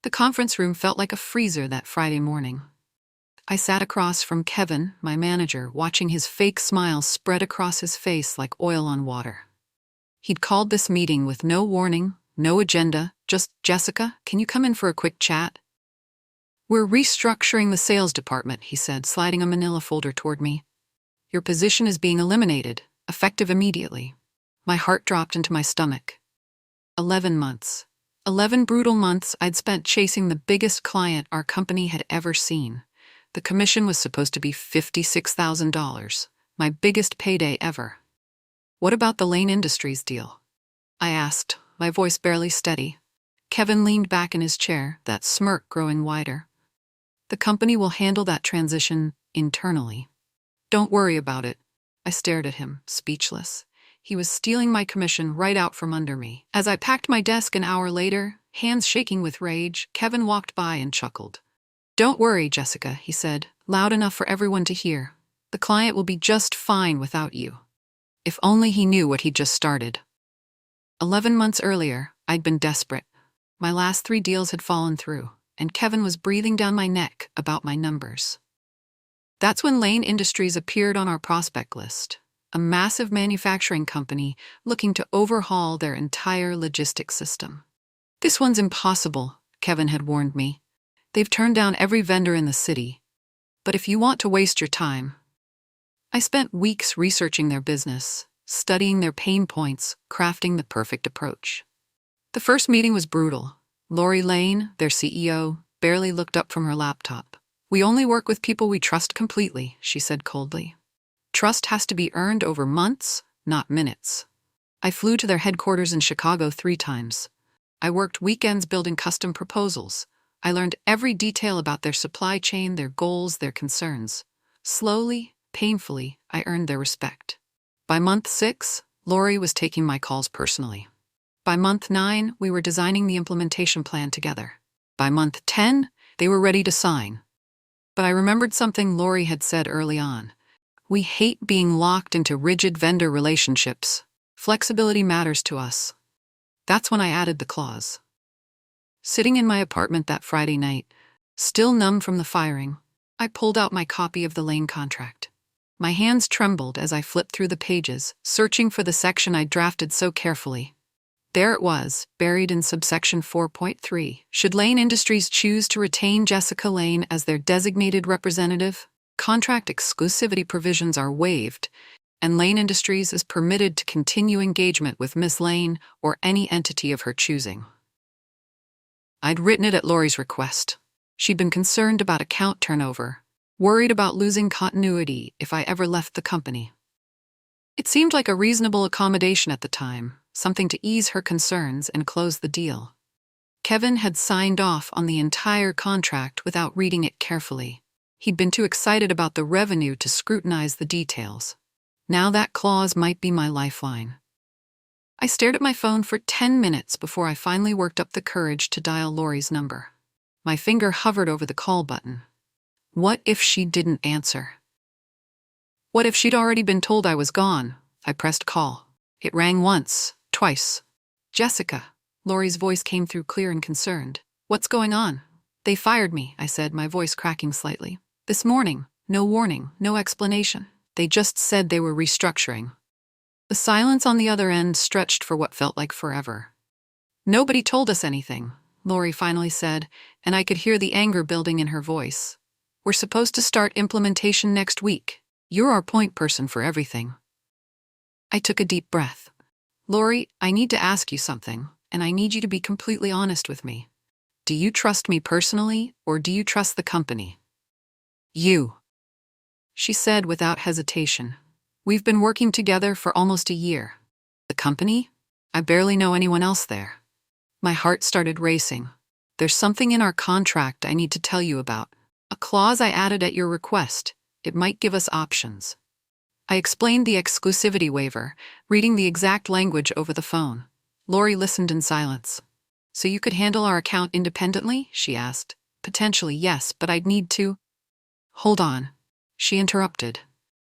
The conference room felt like a freezer that Friday morning. I sat across from Kevin, my manager, watching his fake smile spread across his face like oil on water. He'd called this meeting with no warning, no agenda, just, "Jessica, can you come in for a quick chat?" "We're restructuring the sales department," he said, sliding a manila folder toward me. "Your position is being eliminated, effective immediately." My heart dropped into my stomach. 11 months. 11 brutal months I'd spent chasing the biggest client our company had ever seen. The commission was supposed to be $56,000, my biggest payday ever. "What about the Lane Industries deal?" I asked, my voice barely steady. Kevin leaned back in his chair, that smirk growing wider. "The company will handle that transition internally. Don't worry about it." I stared at him, speechless. He was stealing my commission right out from under me. As I packed my desk an hour later, hands shaking with rage, Kevin walked by and chuckled. "Don't worry, Jessica," he said, loud enough for everyone to hear. "The client will be just fine without you." If only he knew what he'd just started. 11 months earlier, I'd been desperate. My last 3 deals had fallen through, and Kevin was breathing down my neck about my numbers. That's when Lane Industries appeared on our prospect list, a massive manufacturing company looking to overhaul their entire logistics system. "This one's impossible," Kevin had warned me. "They've turned down every vendor in the city. But if you want to waste your time..." I spent weeks researching their business, studying their pain points, crafting the perfect approach. The first meeting was brutal. Lori Lane, their CEO, barely looked up from her laptop. "We only work with people we trust completely," she said coldly. "Trust has to be earned over months, not minutes." I flew to their headquarters in Chicago 3 times. I worked weekends building custom proposals. I learned every detail about their supply chain, their goals, their concerns. Slowly, painfully, I earned their respect. By month 6, Lori was taking my calls personally. By month 9, we were designing the implementation plan together. By month 10, they were ready to sign. But I remembered something Lori had said early on. "We hate being locked into rigid vendor relationships. Flexibility matters to us." That's when I added the clause. Sitting in my apartment that Friday night, still numb from the firing, I pulled out my copy of the Lane contract. My hands trembled as I flipped through the pages, searching for the section I'd drafted so carefully. There it was, buried in subsection 4.3. Should Lane Industries choose to retain Jessica Lane as their designated representative, contract exclusivity provisions are waived, and Lane Industries is permitted to continue engagement with Miss Lane or any entity of her choosing. I'd written it at Lori's request. She'd been concerned about account turnover, worried about losing continuity if I ever left the company. It seemed like a reasonable accommodation at the time, something to ease her concerns and close the deal. Kevin had signed off on the entire contract without reading it carefully. He'd been too excited about the revenue to scrutinize the details. Now that clause might be my lifeline. I stared at my phone for 10 minutes before I finally worked up the courage to dial Lori's number. My finger hovered over the call button. What if she didn't answer? What if she'd already been told I was gone? I pressed call. It rang once, twice. "Jessica," Lori's voice came through clear and concerned. "What's going on?" "They fired me," I said, my voice cracking slightly. "This morning. No warning, no explanation. They just said they were restructuring." The silence on the other end stretched for what felt like forever. "Nobody told us anything," Lori finally said, and I could hear the anger building in her voice. "We're supposed to start implementation next week. You're our point person for everything." I took a deep breath. "Lori, I need to ask you something, and I need you to be completely honest with me. Do you trust me personally, or do you trust the company?" "You," she said without hesitation. "We've been working together for almost a year. The company? I barely know anyone else there." My heart started racing. "There's something in our contract I need to tell you about. A clause I added at your request. It might give us options." I explained the exclusivity waiver, reading the exact language over the phone. Lori listened in silence. "So you could handle our account independently?" she asked. "Potentially, yes, but I'd need to..." "Hold on," she interrupted.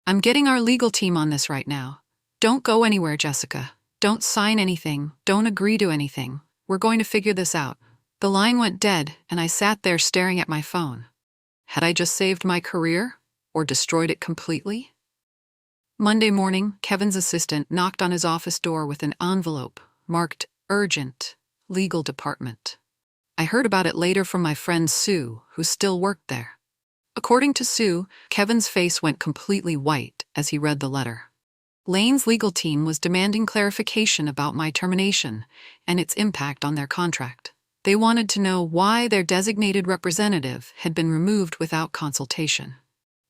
"I'm getting our legal team on this right now. Don't go anywhere, Jessica. Don't sign anything. Don't agree to anything. We're going to figure this out. The line went dead, and I sat there staring at my phone. Had I just saved my career, or destroyed it completely? Monday morning, Kevin's assistant knocked on his office door with an envelope marked Urgent, Legal Department. I heard about it later from my friend Sue, who still worked there. According to Sue, Kevin's face went completely white as he read the letter. Lane's legal team was demanding clarification about my termination and its impact on their contract. They wanted to know why their designated representative had been removed without consultation.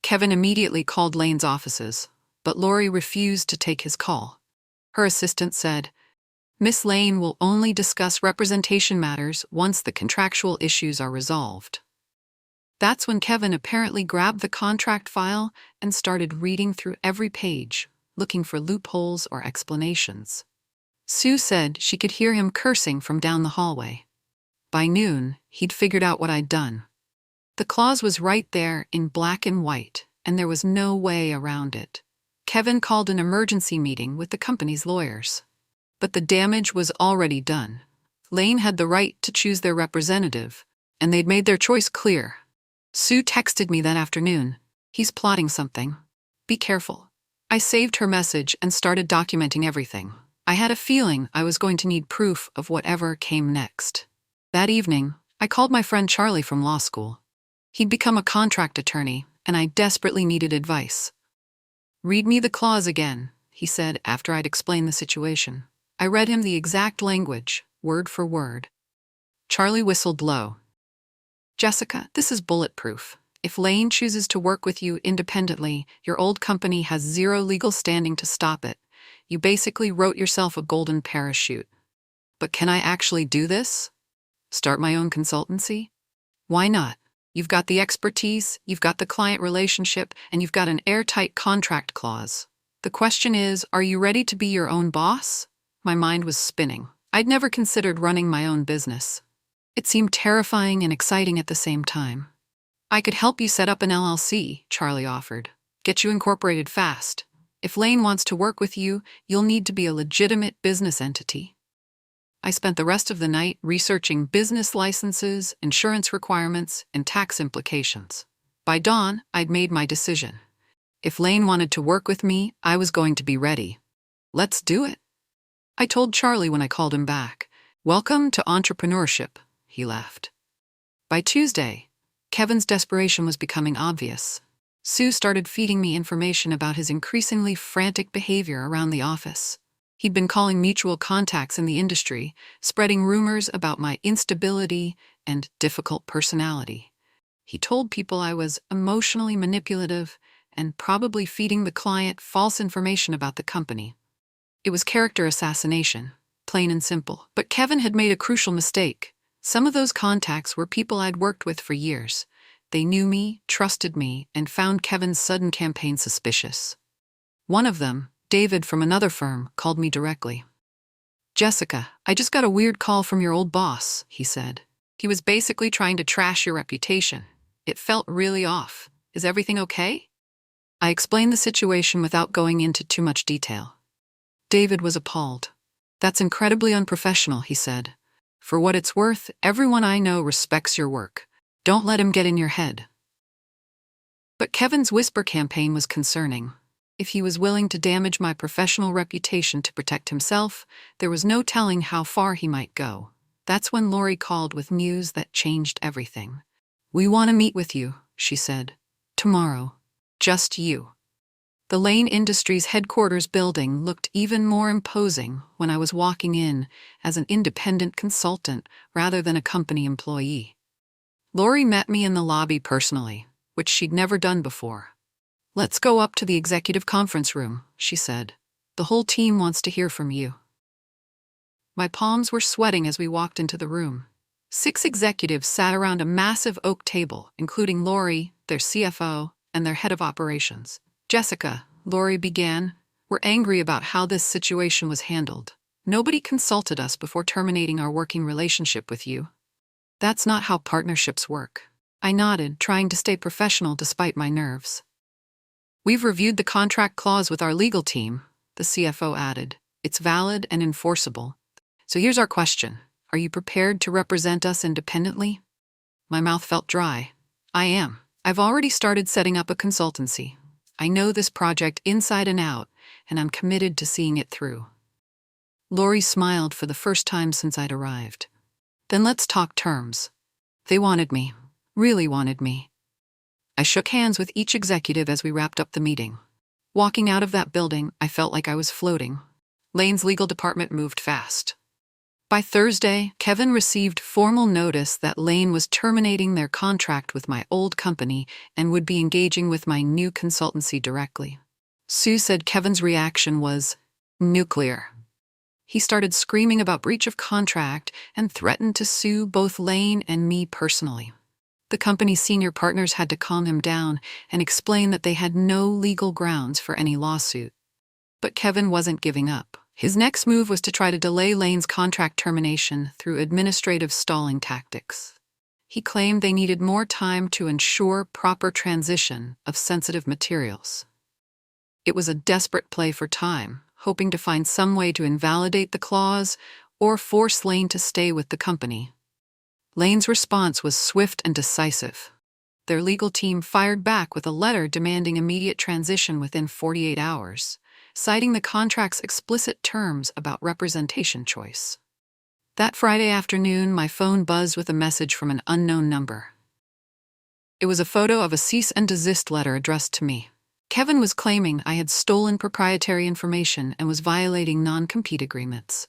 Kevin immediately called Lane's offices, but Lori refused to take his call. Her assistant said, "Miss Lane will only discuss representation matters once the contractual issues are resolved." That's when Kevin apparently grabbed the contract file and started reading through every page, looking for loopholes or explanations. Sue said she could hear him cursing from down the hallway. By noon, he'd figured out what I'd done. The clause was right there in black and white, and there was no way around it. Kevin called an emergency meeting with the company's lawyers. But the damage was already done. Lane had the right to choose their representative, and they'd made their choice clear. Sue texted me that afternoon. "He's plotting something. Be careful." I saved her message and started documenting everything. I had a feeling I was going to need proof of whatever came next. That evening, I called my friend Charlie from law school. He'd become a contract attorney, and I desperately needed advice. "Read me the clause again," he said after I'd explained the situation. I read him the exact language, word for word. Charlie whistled low. "Jessica, this is bulletproof. If Lane chooses to work with you independently, your old company has zero legal standing to stop it. You basically wrote yourself a golden parachute. But can I actually do this? Start my own consultancy? Why not? You've got the expertise, you've got the client relationship, and you've got an airtight contract clause. The question is, are you ready to be your own boss?" My mind was spinning. I'd never considered running my own business. It seemed terrifying and exciting at the same time. "I could help you set up an LLC, Charlie offered. Get you incorporated fast. If Lane wants to work with you, you'll need to be a legitimate business entity." I spent the rest of the night researching business licenses, insurance requirements, and tax implications. By dawn, I'd made my decision. If Lane wanted to work with me, I was going to be ready. "Let's do it." I told Charlie when I called him back. "Welcome to entrepreneurship," he laughed. By Tuesday, Kevin's desperation was becoming obvious. Sue started feeding me information about his increasingly frantic behavior around the office. He'd been calling mutual contacts in the industry, spreading rumors about my instability and difficult personality. He told people I was emotionally manipulative and probably feeding the client false information about the company. It was character assassination, plain and simple. But Kevin had made a crucial mistake. Some of those contacts were people I'd worked with for years. They knew me, trusted me, and found Kevin's sudden campaign suspicious. One of them, David from another firm, called me directly. "Jessica, I just got a weird call from your old boss," he said. "He was basically trying to trash your reputation. It felt really off. Is everything okay?" I explained the situation without going into too much detail. David was appalled. "That's incredibly unprofessional," he said. "For what it's worth, everyone I know respects your work. Don't let him get in your head." But Kevin's whisper campaign was concerning. If he was willing to damage my professional reputation to protect himself, there was no telling how far he might go. That's when Lori called with news that changed everything. "We want to meet with you," she said. "Tomorrow. Just you." The Lane Industries headquarters building looked even more imposing when I was walking in as an independent consultant rather than a company employee. Lori met me in the lobby personally, which she'd never done before. "Let's go up to the executive conference room," she said. "The whole team wants to hear from you." My palms were sweating as we walked into the room. 6 executives sat around a massive oak table, including Lori, their CFO, and their head of operations. "Jessica," Lori began, "we're angry about how this situation was handled. Nobody consulted us before terminating our working relationship with you. That's not how partnerships work." I nodded, trying to stay professional despite my nerves. "We've reviewed the contract clause with our legal team," the CFO added. "It's valid and enforceable. So here's our question. Are you prepared to represent us independently? My mouth felt dry. I am. I've already started setting up a consultancy. I know this project inside and out, and I'm committed to seeing it through. Lori smiled for the first time since I'd arrived. Then let's talk terms. They wanted me. Really wanted me. I shook hands with each executive as we wrapped up the meeting. Walking out of that building, I felt like I was floating. Lane's legal department moved fast. By Thursday, Kevin received formal notice that Lane was terminating their contract with my old company and would be engaging with my new consultancy directly. Sue said Kevin's reaction was nuclear. He started screaming about breach of contract and threatened to sue both Lane and me personally. The company's senior partners had to calm him down and explain that they had no legal grounds for any lawsuit. But Kevin wasn't giving up. His next move was to try to delay Lane's contract termination through administrative stalling tactics. He claimed they needed more time to ensure proper transition of sensitive materials. It was a desperate play for time, hoping to find some way to invalidate the clause or force Lane to stay with the company. Lane's response was swift and decisive. Their legal team fired back with a letter demanding immediate transition within 48 hours, citing the contract's explicit terms about representation choice. That Friday afternoon, my phone buzzed with a message from an unknown number. It was a photo of a cease and desist letter addressed to me. Kevin was claiming I had stolen proprietary information and was violating non-compete agreements.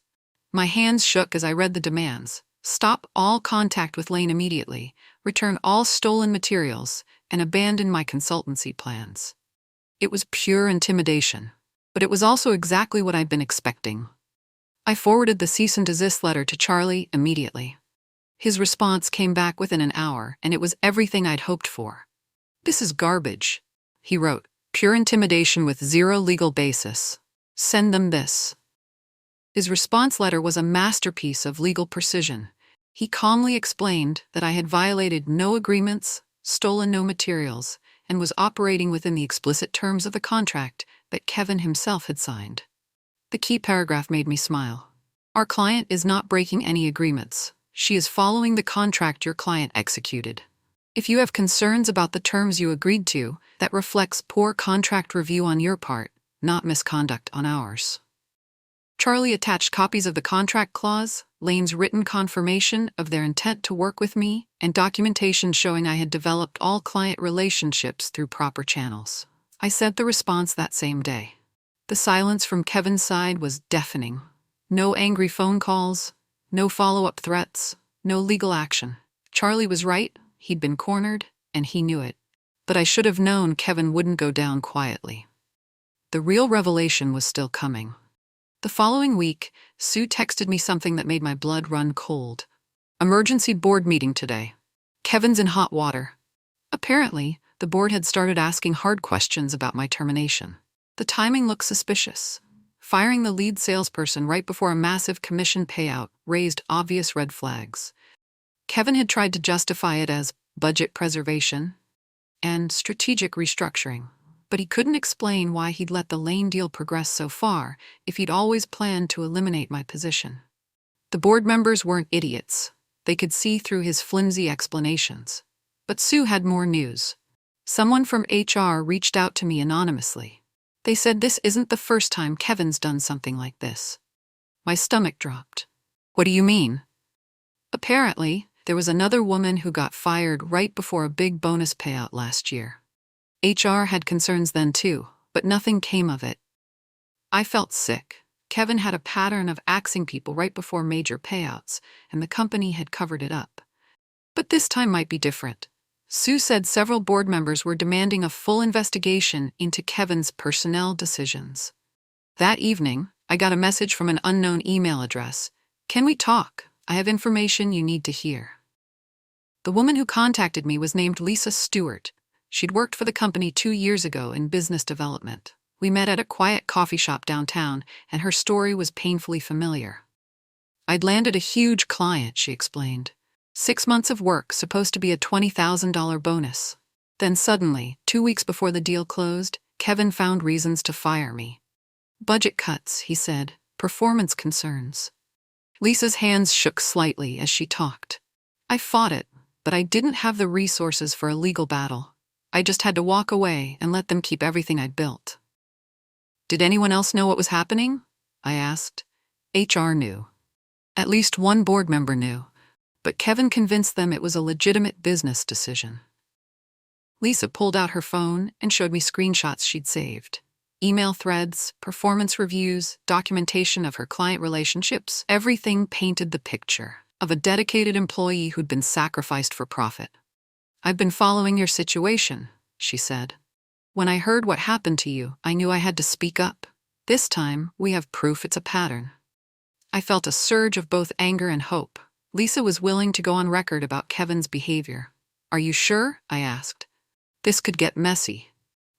My hands shook as I read the demands. Stop all contact with Lane immediately, return all stolen materials, and abandon my consultancy plans. It was pure intimidation, but it was also exactly what I'd been expecting. I forwarded the cease and desist letter to Charlie immediately. His response came back within an hour, and it was everything I'd hoped for. "This is garbage," he wrote. "Pure intimidation with zero legal basis. Send them this." His response letter was a masterpiece of legal precision. He calmly explained that I had violated no agreements, stolen no materials, and was operating within the explicit terms of the contract that Kevin himself had signed. The key paragraph made me smile. "Our client is not breaking any agreements. She is following the contract your client executed. If you have concerns about the terms you agreed to, that reflects poor contract review on your part, not misconduct on ours." Charlie attached copies of the contract clause, Lane's written confirmation of their intent to work with me, and documentation showing I had developed all client relationships through proper channels. I sent the response that same day. The silence from Kevin's side was deafening. No angry phone calls, no follow-up threats, no legal action. Charlie was right, he'd been cornered, and he knew it. But I should have known Kevin wouldn't go down quietly. The real revelation was still coming. The following week, Sue texted me something that made my blood run cold. "Emergency board meeting today. Kevin's in hot water." Apparently, the board had started asking hard questions about my termination. The timing looked suspicious. Firing the lead salesperson right before a massive commission payout raised obvious red flags. Kevin had tried to justify it as budget preservation and strategic restructuring, but he couldn't explain why he'd let the Lane deal progress so far if he'd always planned to eliminate my position. The board members weren't idiots. They could see through his flimsy explanations. But Sue had more news. Someone from HR reached out to me anonymously. They said this isn't the first time Kevin's done something like this. My stomach dropped. "What do you mean?" Apparently, there was another woman who got fired right before a big bonus payout last year. HR had concerns then too, but nothing came of it. I felt sick. Kevin had a pattern of axing people right before major payouts, and the company had covered it up. But this time might be different. Sue said several board members were demanding a full investigation into Kevin's personnel decisions. That evening, I got a message from an unknown email address. "Can we talk? I have information you need to hear." The woman who contacted me was named Lisa Stewart. She'd worked for the company 2 years ago in business development. We met at a quiet coffee shop downtown, and her story was painfully familiar. "I'd landed a huge client," she explained. 6 months of work, supposed to be a $20,000 bonus. Then suddenly, 2 weeks before the deal closed, Kevin found reasons to fire me. "Budget cuts," he said. "Performance concerns." Lisa's hands shook slightly as she talked. I fought it, but I didn't have the resources for a legal battle. I just had to walk away and let them keep everything I'd built. Did anyone else know what was happening? I asked. HR knew. At least one board member knew, but Kevin convinced them it was a legitimate business decision. Lisa pulled out her phone and showed me screenshots she'd saved. Email threads, performance reviews, documentation of her client relationships, everything painted the picture of a dedicated employee who'd been sacrificed for profit. I've been following your situation, she said. When I heard what happened to you, I knew I had to speak up. This time, we have proof it's a pattern. I felt a surge of both anger and hope. Lisa was willing to go on record about Kevin's behavior. Are you sure? I asked. This could get messy.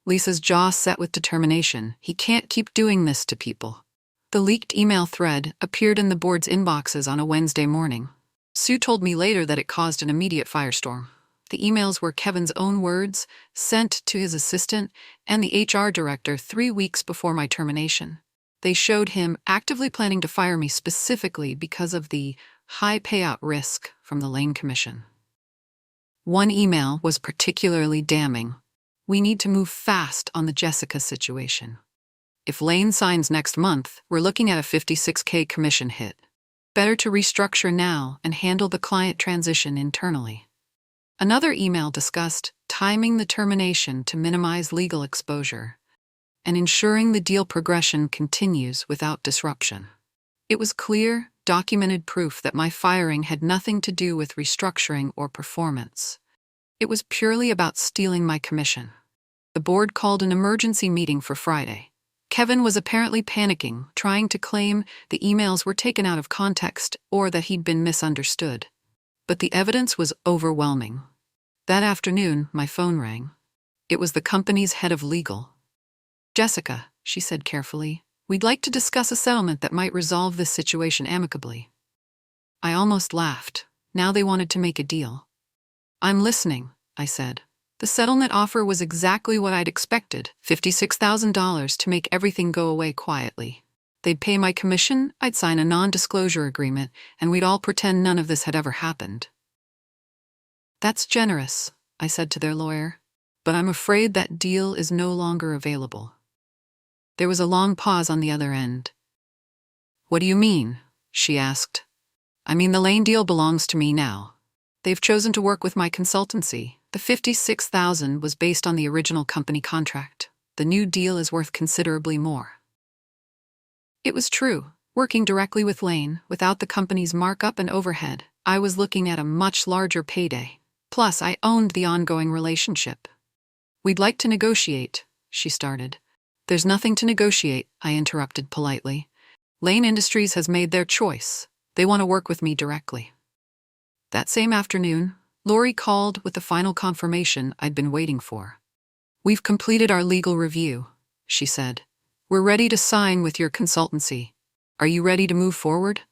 Lisa's jaw set with determination. He can't keep doing this to people. The leaked email thread appeared in the board's inboxes on a Wednesday morning. Sue told me later that it caused an immediate firestorm. The emails were Kevin's own words, sent to his assistant and the HR director 3 weeks before my termination. They showed him actively planning to fire me specifically because of the high payout risk from the Lane Commission. One email was particularly damning. We need to move fast on the Jessica situation. If Lane signs next month, we're looking at a $56K commission hit. Better to restructure now and handle the client transition internally. Another email discussed timing the termination to minimize legal exposure and ensuring the deal progression continues without disruption. It was clear, documented proof that my firing had nothing to do with restructuring or performance. It was purely about stealing my commission. The board called an emergency meeting for Friday. Kevin was apparently panicking, trying to claim the emails were taken out of context or that he'd been misunderstood. But the evidence was overwhelming. That afternoon, my phone rang. It was the company's head of legal. Jessica, she said carefully, we'd like to discuss a settlement that might resolve this situation amicably. I almost laughed. Now they wanted to make a deal. I'm listening, I said. The settlement offer was exactly what I'd expected, $56,000 to make everything go away quietly. They'd pay my commission, I'd sign a non-disclosure agreement, and we'd all pretend none of this had ever happened. That's generous, I said to their lawyer, but I'm afraid that deal is no longer available. There was a long pause on the other end. What do you mean? She asked. I mean the Lane deal belongs to me now. They've chosen to work with my consultancy. The $56,000 was based on the original company contract. The new deal is worth considerably more. It was true. Working directly with Lane, without the company's markup and overhead, I was looking at a much larger payday. Plus, I owned the ongoing relationship. We'd like to negotiate, she started. There's nothing to negotiate, I interrupted politely. Lane Industries has made their choice. They want to work with me directly. That same afternoon, Lori called with the final confirmation I'd been waiting for. We've completed our legal review, she said. We're ready to sign with your consultancy. Are you ready to move forward?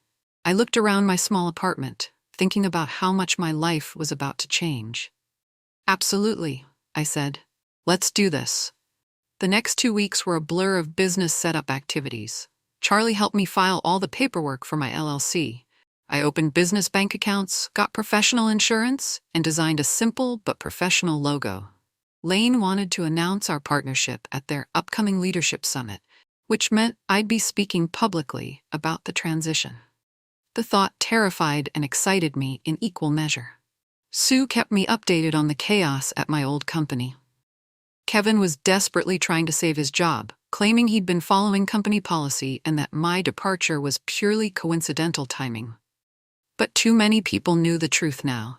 I looked around my small apartment, thinking about how much my life was about to change. Absolutely, I said. Let's do this. The next 2 weeks were a blur of business setup activities. Charlie helped me file all the paperwork for my LLC. I opened business bank accounts, got professional insurance, and designed a simple but professional logo. Lane wanted to announce our partnership at their upcoming leadership summit, which meant I'd be speaking publicly about the transition. The thought terrified and excited me in equal measure. Sue kept me updated on the chaos at my old company. Kevin was desperately trying to save his job, claiming he'd been following company policy and that my departure was purely coincidental timing. But too many people knew the truth now.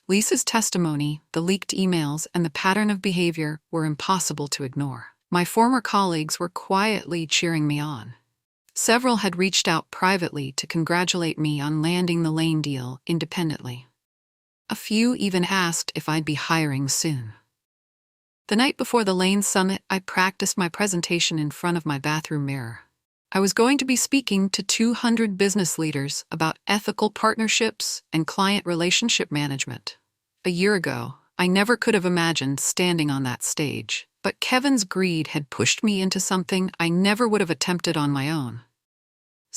Lisa's testimony, the leaked emails, and the pattern of behavior were impossible to ignore. My former colleagues were quietly cheering me on. Several had reached out privately to congratulate me on landing the Lane deal independently. A few even asked if I'd be hiring soon. The night before the Lane Summit, I practiced my presentation in front of my bathroom mirror. I was going to be speaking to 200 business leaders about ethical partnerships and client relationship management. A year ago, I never could have imagined standing on that stage, but Kevin's greed had pushed me into something I never would have attempted on my own.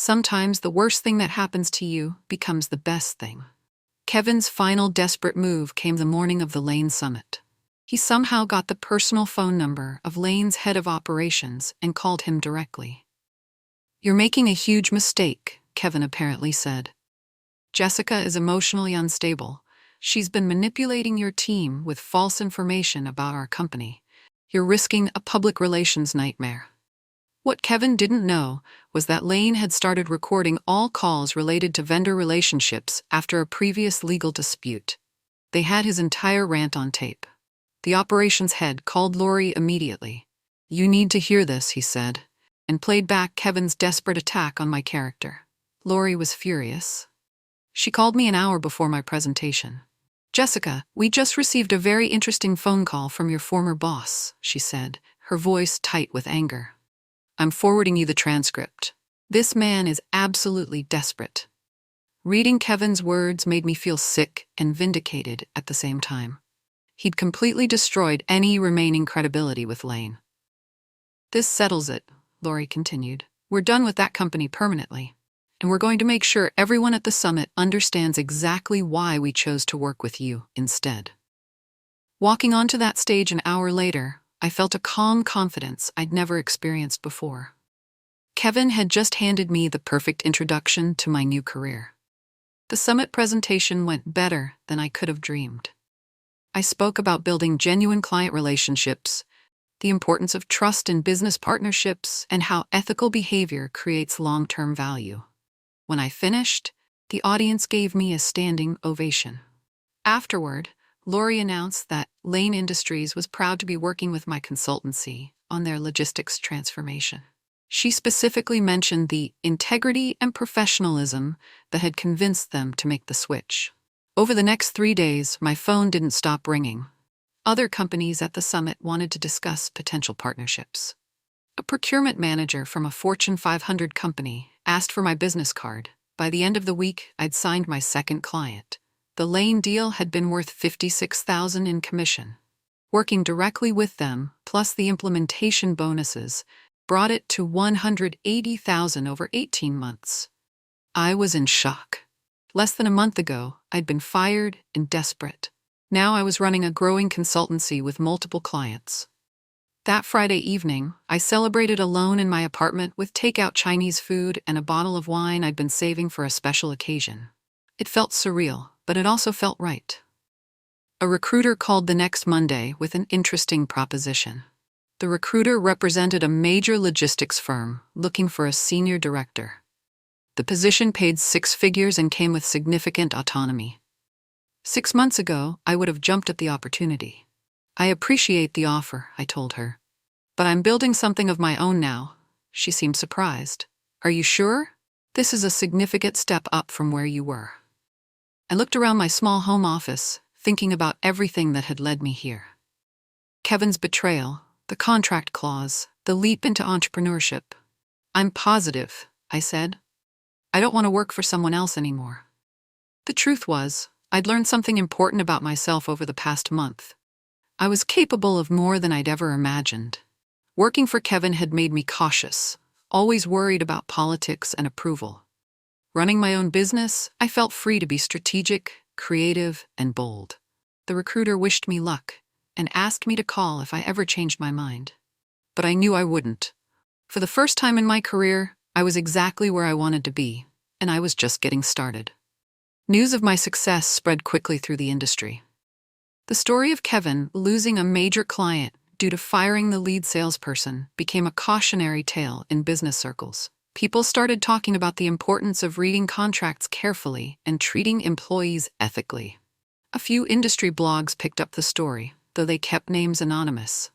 Sometimes the worst thing that happens to you becomes the best thing. Kevin's final desperate move came the morning of the Lane summit. He somehow got the personal phone number of Lane's head of operations and called him directly. "You're making a huge mistake," Kevin apparently said. "Jessica is emotionally unstable. She's been manipulating your team with false information about our company. You're risking a public relations nightmare." What Kevin didn't know was that Lane had started recording all calls related to vendor relationships after a previous legal dispute. They had his entire rant on tape. The operations head called Lori immediately. "You need to hear this," he said, and played back Kevin's desperate attack on my character. Lori was furious. She called me an hour before my presentation. "Jessica, we just received a very interesting phone call from your former boss," she said, her voice tight with anger. "I'm forwarding you the transcript. This man is absolutely desperate." Reading Kevin's words made me feel sick and vindicated at the same time. He'd completely destroyed any remaining credibility with Lane. "This settles it," Lori continued. "We're done with that company permanently. And we're going to make sure everyone at the summit understands exactly why we chose to work with you instead." Walking onto that stage an hour later, I felt a calm confidence I'd never experienced before. Kevin had just handed me the perfect introduction to my new career. The summit presentation went better than I could have dreamed. I spoke about building genuine client relationships, the importance of trust in business partnerships, and how ethical behavior creates long-term value. When I finished, the audience gave me a standing ovation. Afterward, Lori announced that Lane Industries was proud to be working with my consultancy on their logistics transformation. She specifically mentioned the integrity and professionalism that had convinced them to make the switch. Over the next 3 days, my phone didn't stop ringing. Other companies at the summit wanted to discuss potential partnerships. A procurement manager from a Fortune 500 company asked for my business card. By the end of the week, I'd signed my second client. The Lane deal had been worth $56,000 in commission. Working directly with them, plus the implementation bonuses, brought it to $180,000 over 18 months. I was in shock. Less than a month ago, I'd been fired and desperate. Now I was running a growing consultancy with multiple clients. That Friday evening, I celebrated alone in my apartment with takeout Chinese food and a bottle of wine I'd been saving for a special occasion. It felt surreal, but it also felt right. A recruiter called the next Monday with an interesting proposition. The recruiter represented a major logistics firm looking for a senior director. The position paid 6 figures and came with significant autonomy. 6 months ago, I would have jumped at the opportunity. "I appreciate the offer," I told her. "But I'm building something of my own now." She seemed surprised. "Are you sure? This is a significant step up from where you were." I looked around my small home office, thinking about everything that had led me here. Kevin's betrayal, the contract clause, the leap into entrepreneurship. "I'm positive," I said. "I don't want to work for someone else anymore." The truth was, I'd learned something important about myself over the past month. I was capable of more than I'd ever imagined. Working for Kevin had made me cautious, always worried about politics and approval. Running my own business, I felt free to be strategic, creative, and bold. The recruiter wished me luck and asked me to call if I ever changed my mind. But I knew I wouldn't. For the first time in my career, I was exactly where I wanted to be, and I was just getting started. News of my success spread quickly through the industry. The story of Kevin losing a major client due to firing the lead salesperson became a cautionary tale in business circles. People started talking about the importance of reading contracts carefully and treating employees ethically. A few industry blogs picked up the story, though they kept names anonymous.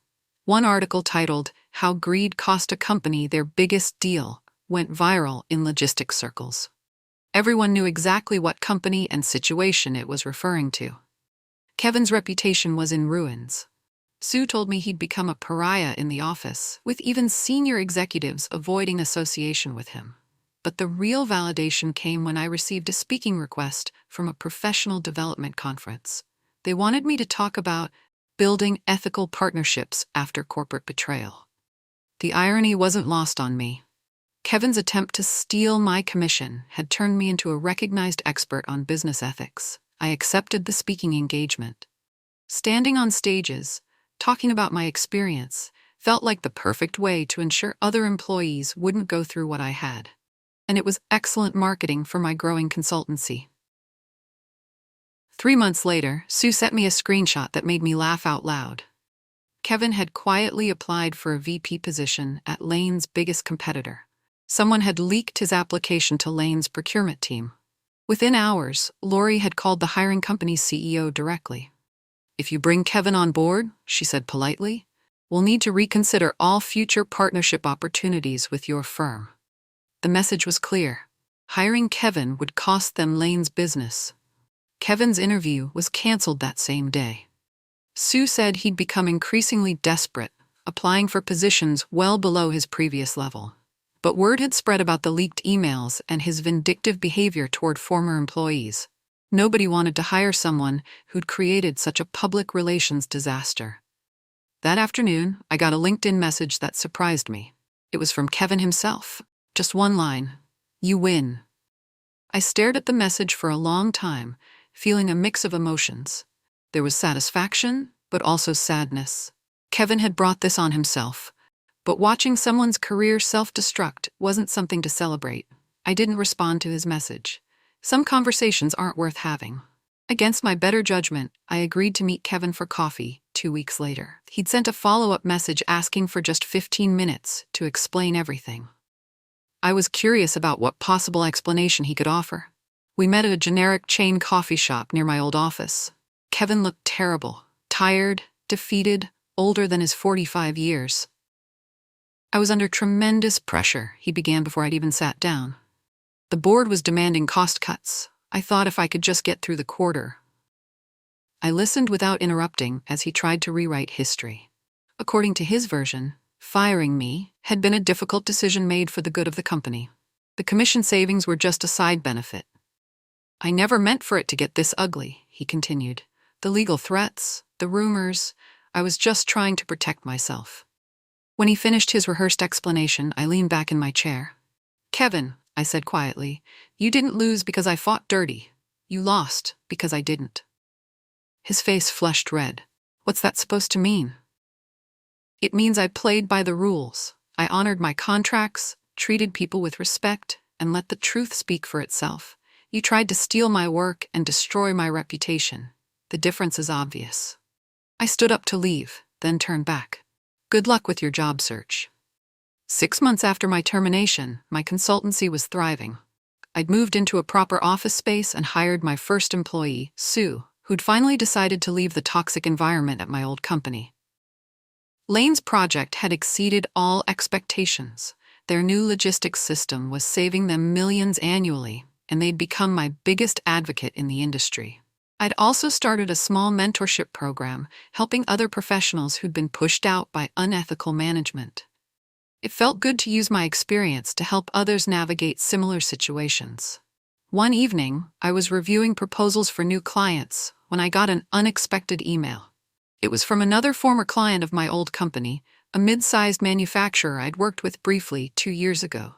One article titled, "How Greed Cost a Company Their Biggest Deal," went viral in logistics circles. Everyone knew exactly what company and situation it was referring to. Kevin's reputation was in ruins. Sue told me he'd become a pariah in the office, with even senior executives avoiding association with him. But the real validation came when I received a speaking request from a professional development conference. They wanted me to talk about building ethical partnerships after corporate betrayal. The irony wasn't lost on me. Kevin's attempt to steal my commission had turned me into a recognized expert on business ethics. I accepted the speaking engagement. Standing on stages, talking about my experience, felt like the perfect way to ensure other employees wouldn't go through what I had. And it was excellent marketing for my growing consultancy. 3 months later, Sue sent me a screenshot that made me laugh out loud. Kevin had quietly applied for a VP position at Lane's biggest competitor. Someone had leaked his application to Lane's procurement team. Within hours, Lori had called the hiring company's CEO directly. "If you bring Kevin on board," she said politely, "we'll need to reconsider all future partnership opportunities with your firm." The message was clear. Hiring Kevin would cost them Lane's business. Kevin's interview was canceled that same day. Sue said he'd become increasingly desperate, applying for positions well below his previous level. But word had spread about the leaked emails and his vindictive behavior toward former employees. Nobody wanted to hire someone who'd created such a public relations disaster. That afternoon, I got a LinkedIn message that surprised me. It was from Kevin himself. Just one line: "You win." I stared at the message for a long time, feeling a mix of emotions. There was satisfaction, but also sadness. Kevin had brought this on himself. But watching someone's career self-destruct wasn't something to celebrate. I didn't respond to his message. Some conversations aren't worth having. Against my better judgment, I agreed to meet Kevin for coffee 2 weeks later. He'd sent a follow-up message asking for just 15 minutes to explain everything. I was curious about what possible explanation he could offer. We met at a generic chain coffee shop near my old office. Kevin looked terrible, tired, defeated, older than his 45 years. "I was under tremendous pressure," he began before I'd even sat down. "The board was demanding cost cuts. I thought if I could just get through the quarter." I listened without interrupting as he tried to rewrite history. According to his version, firing me had been a difficult decision made for the good of the company. The commission savings were just a side benefit. "I never meant for it to get this ugly," he continued. "The legal threats, the rumors, I was just trying to protect myself." When he finished his rehearsed explanation, I leaned back in my chair. "Kevin," I said quietly, "you didn't lose because I fought dirty. You lost because I didn't." His face flushed red. "What's that supposed to mean?" "It means I played by the rules. I honored my contracts, treated people with respect, and let the truth speak for itself. You tried to steal my work and destroy my reputation. The difference is obvious." I stood up to leave, then turned back. "Good luck with your job search." 6 months after my termination, my consultancy was thriving. I'd moved into a proper office space and hired my first employee, Sue, who'd finally decided to leave the toxic environment at my old company. Lane's project had exceeded all expectations. Their new logistics system was saving them millions annually, and they'd become my biggest advocate in the industry. I'd also started a small mentorship program, helping other professionals who'd been pushed out by unethical management. It felt good to use my experience to help others navigate similar situations. One evening, I was reviewing proposals for new clients when I got an unexpected email. It was from another former client of my old company, a mid-sized manufacturer I'd worked with briefly 2 years ago.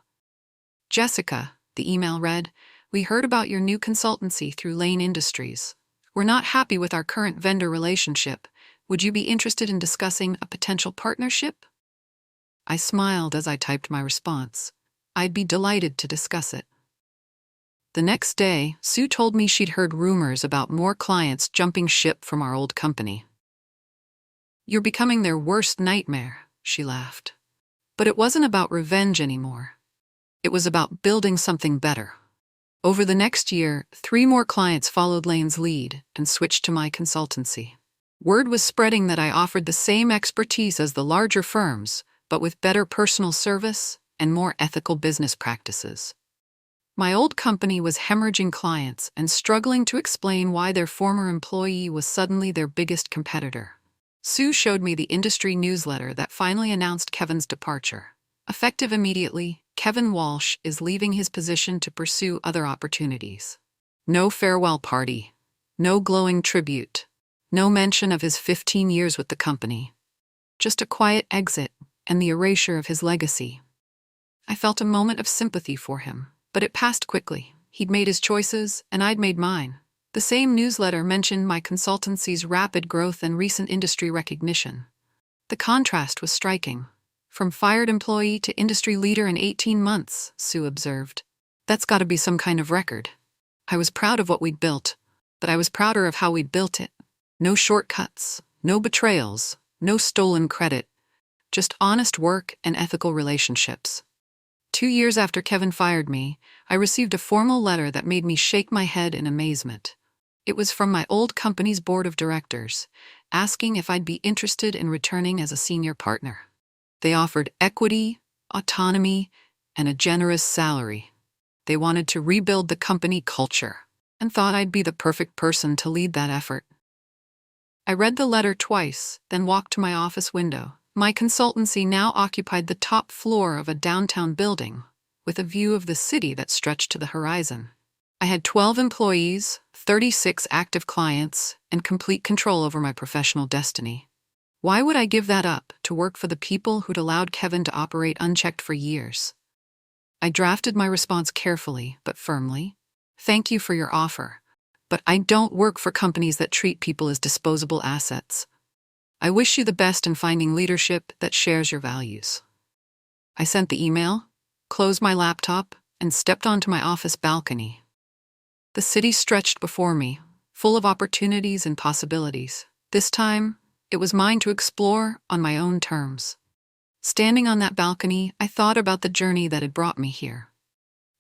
"Jessica," the email read, "we heard about your new consultancy through Lane Industries. We're not happy with our current vendor relationship. Would you be interested in discussing a potential partnership?" I smiled as I typed my response. I'd be delighted to discuss it. The next day, Sue told me she'd heard rumors about more clients jumping ship from our old company. "You're becoming their worst nightmare," she laughed. But it wasn't about revenge anymore. It was about building something better. Over the next year, 3 more clients followed Lane's lead and switched to my consultancy. Word was spreading that I offered the same expertise as the larger firms, but with better personal service and more ethical business practices. My old company was hemorrhaging clients and struggling to explain why their former employee was suddenly their biggest competitor. Sue showed me the industry newsletter that finally announced Kevin's departure. Effective immediately, Kevin Walsh is leaving his position to pursue other opportunities. No farewell party, no glowing tribute, no mention of his 15 years with the company. Just a quiet exit and the erasure of his legacy. I felt a moment of sympathy for him, but it passed quickly. He'd made his choices, and I'd made mine. The same newsletter mentioned my consultancy's rapid growth and recent industry recognition. The contrast was striking. From fired employee to industry leader in 18 months, Sue observed. That's got to be some kind of record. I was proud of what we'd built, but I was prouder of how we'd built it. No shortcuts, no betrayals, no stolen credit, just honest work and ethical relationships. 2 years after Kevin fired me, I received a formal letter that made me shake my head in amazement. It was from my old company's board of directors, asking if I'd be interested in returning as a senior partner. They offered equity, autonomy, and a generous salary. They wanted to rebuild the company culture, and thought I'd be the perfect person to lead that effort. I read the letter twice, then walked to my office window. My consultancy now occupied the top floor of a downtown building, with a view of the city that stretched to the horizon. I had 12 employees, 36 active clients, and complete control over my professional destiny. Why would I give that up to work for the people who'd allowed Kevin to operate unchecked for years? I drafted my response carefully, but firmly. Thank you for your offer, but I don't work for companies that treat people as disposable assets. I wish you the best in finding leadership that shares your values. I sent the email, closed my laptop, and stepped onto my office balcony. The city stretched before me, full of opportunities and possibilities. This time, it was mine to explore on my own terms. Standing on that balcony, I thought about the journey that had brought me here.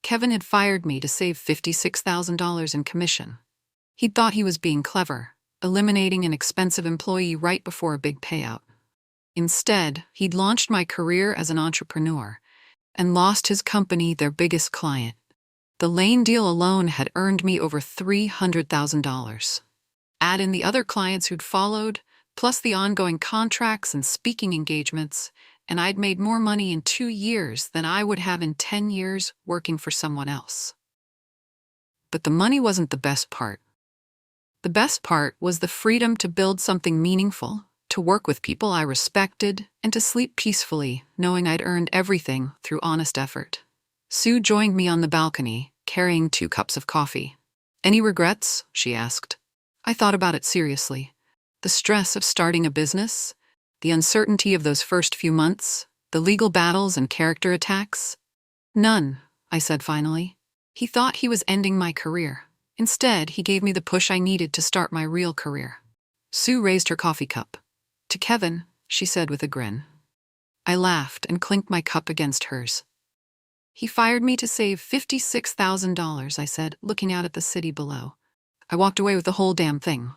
Kevin had fired me to save $56,000 in commission. He'd thought he was being clever, eliminating an expensive employee right before a big payout. Instead, he'd launched my career as an entrepreneur and lost his company, their biggest client. The Lane deal alone had earned me over $300,000. Add in the other clients who'd followed, plus the ongoing contracts and speaking engagements, and I'd made more money in 2 years than I would have in 10 years working for someone else. But the money wasn't the best part. The best part was the freedom to build something meaningful, to work with people I respected, and to sleep peacefully, knowing I'd earned everything through honest effort. Sue joined me on the balcony, carrying 2 cups of coffee. Any regrets? She asked. I thought about it seriously. The stress of starting a business, the uncertainty of those first few months, the legal battles and character attacks. None, I said finally. He thought he was ending my career. Instead, he gave me the push I needed to start my real career. Sue raised her coffee cup. To Kevin, she said with a grin. I laughed and clinked my cup against hers. He fired me to save $56,000, I said, looking out at the city below. I walked away with the whole damn thing.